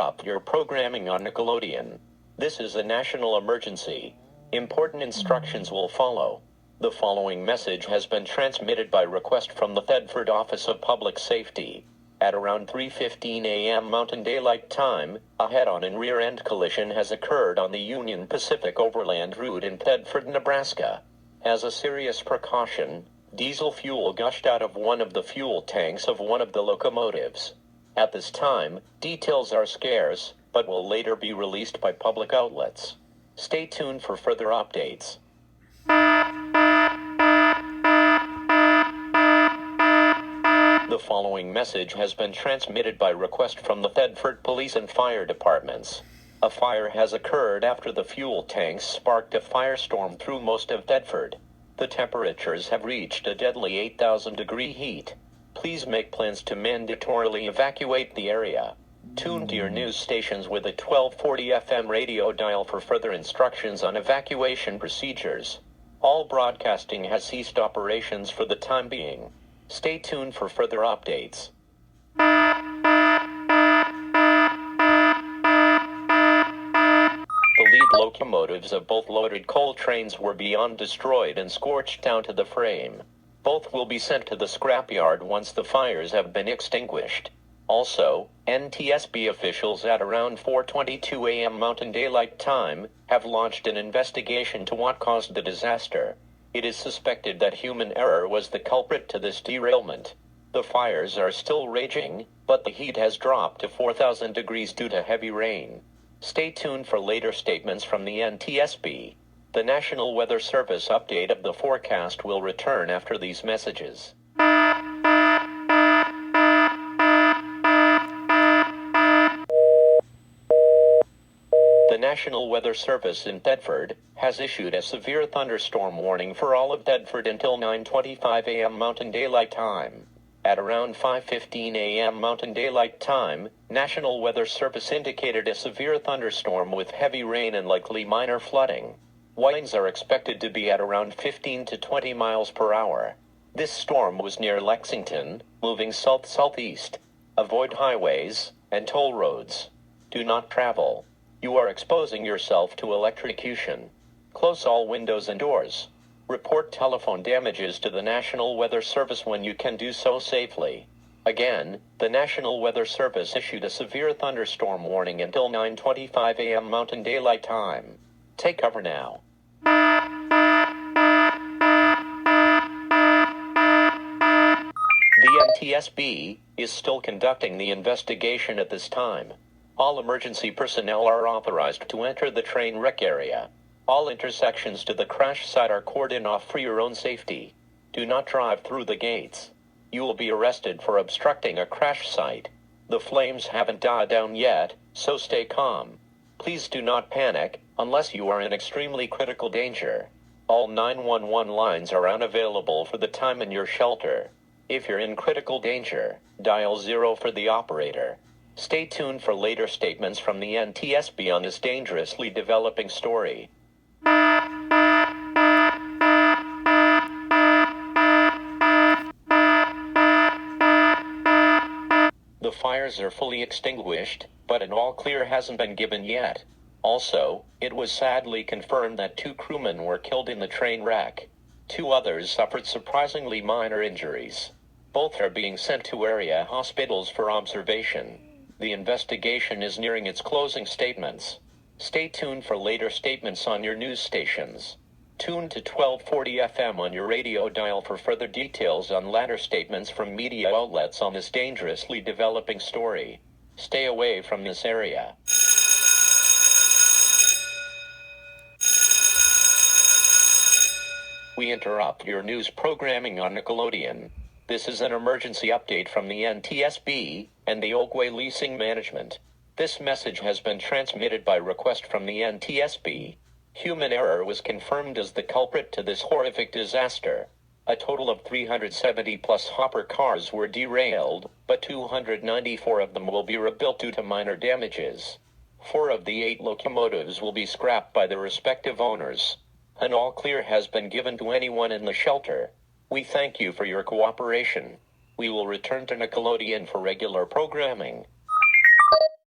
interrupt your programming on Nickelodeon. This is a national emergency. Important instructions will follow. The following message has been transmitted by request from the Thedford Office of Public Safety. At around 3:15 a.m. Mountain Daylight Time, a head-on and rear-end collision has occurred on the Union Pacific Overland Route in Thedford, Nebraska. As a serious precaution, diesel fuel gushed out of one of the fuel tanks of one of the locomotives. At this time, details are scarce, but will later be released by public outlets. Stay tuned for further updates. The following message has been transmitted by request from the Thedford Police and Fire Departments. A fire has occurred after the fuel tanks sparked a firestorm through most of Thedford. The temperatures have reached a deadly 8,000-degree heat. Please make plans to mandatorily evacuate the area. Tune to your news stations with a 1240 FM radio dial for further instructions on evacuation procedures. All broadcasting has ceased operations for the time being. Stay tuned for further updates. The lead locomotives of both loaded coal trains were beyond destroyed and scorched down to the frame. Both will be sent to the scrapyard once the fires have been extinguished. Also, NTSB officials at around 4:22 a.m. Mountain Daylight Time have launched an investigation to what caused the disaster. It is suspected that human error was the culprit to this derailment. The fires are still raging, but the heat has dropped to 4,000 degrees due to heavy rain. Stay tuned for later statements from the NTSB. The National Weather Service update of the forecast will return after these messages. The National Weather Service in Thedford has issued a severe thunderstorm warning for all of Thedford until 9:25 a.m. Mountain Daylight Time. At around 5:15 a.m. Mountain Daylight Time, National Weather Service indicated a severe thunderstorm with heavy rain and likely minor flooding. Winds are expected to be at around 15 to 20 miles per hour. This storm was near Lexington, moving south-southeast. Avoid highways and toll roads. Do not travel. You are exposing yourself to electrocution. Close all windows and doors. Report telephone damages to the National Weather Service when you can do so safely. Again, the National Weather Service issued a severe thunderstorm warning until 9:25 a.m. Mountain Daylight Time. Take cover now. The NTSB is still conducting the investigation at this time. All emergency personnel are authorized to enter the train wreck area. All intersections to the crash site are cordoned off for your own safety. Do not drive through the gates. You will be arrested for obstructing a crash site. The flames haven't died down yet, so stay calm. Please do not panic, unless you are in extremely critical danger. All 911 lines are unavailable for the time in your shelter. If you're in critical danger, dial 0 for the operator. Stay tuned for later statements from the NTSB on this dangerously developing story. The fires are fully extinguished, but an all clear hasn't been given yet. Also, it was sadly confirmed that 2 crewmen were killed in the train wreck. 2 others suffered surprisingly minor injuries. Both are being sent to area hospitals for observation. The investigation is nearing its closing statements. Stay tuned for later statements on your news stations. Tune to 1240 FM on your radio dial for further details on latter statements from media outlets on this dangerously developing story. Stay away from this area. We interrupt your news programming on Nickelodeon. This is an emergency update from the NTSB and the Oakway Leasing Management. This message has been transmitted by request from the NTSB. Human error was confirmed as the culprit to this horrific disaster. A total of 370-plus hopper cars were derailed, but 294 of them will be rebuilt due to minor damages. 4 of the 8 locomotives will be scrapped by their respective owners. An all clear has been given to anyone in the shelter. We thank you for your cooperation. We will return to Nickelodeon for regular programming.